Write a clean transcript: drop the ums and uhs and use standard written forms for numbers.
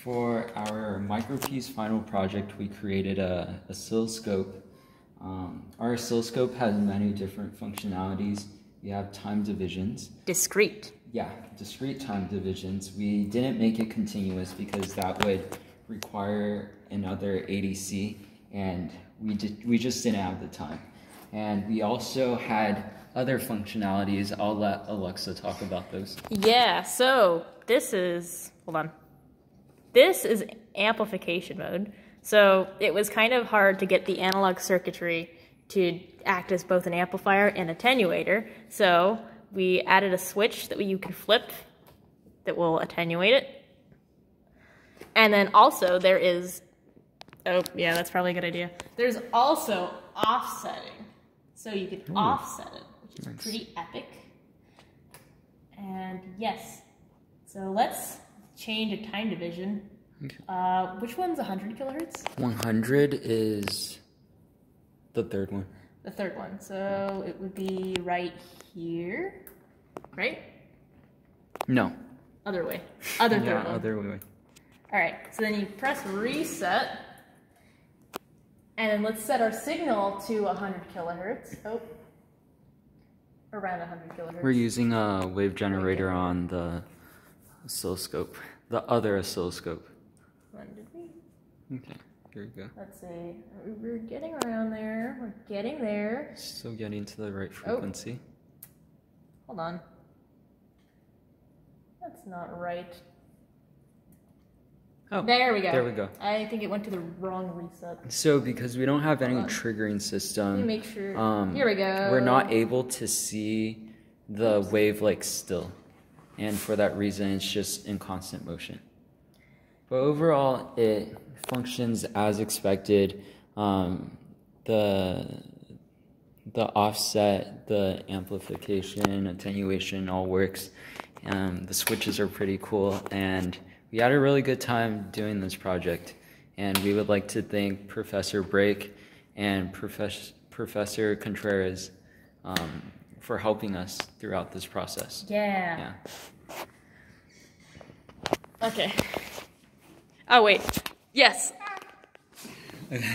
For our micropiece final project, we created a oscilloscope. Our oscilloscope has many different functionalities. We have time divisions. Discrete. Yeah, discrete time divisions. We didn't make it continuous because that would require another ADC, and we just didn't have the time. And we also had other functionalities. I'll let Alexa talk about those. Yeah, so this is, hold on. This is amplification mode. So it was kind of hard to get the analog circuitry to act as both an amplifier and attenuator. So we added a switch that you can flip that will attenuate it. And then also there is, oh yeah, that's probably a good idea. There's also offsetting. So you can offset it, which is pretty epic. And yes, so let's change a time division. Okay. Which one's 100 kilohertz? 100 is the third one. The third one. So it would be right here, right? No. Other way. Other third one. Other way. All right. So then you press reset, and then let's set our signal to 100 kilohertz. Oh. Around 100 kilohertz. We're using a wave generator on the oscilloscope, the other oscilloscope. When did we? Okay, here we go. Let's see. We're getting around there. We're getting there. Still getting to the right frequency. Oh. Hold on. That's not right. Oh, there we go. There we go. I think it went to the wrong reset. So because we don't have any triggering system, let me make sure. Here we go. We're not able to see the wave like still. And for that reason, it's just in constant motion. But overall, it functions as expected. The offset, the amplification, attenuation all works. The switches are pretty cool, and we had a really good time doing this project. And we would like to thank Professor Brake and Professor Contreras for helping us throughout this process. Yeah. Okay. Oh, wait. Yes.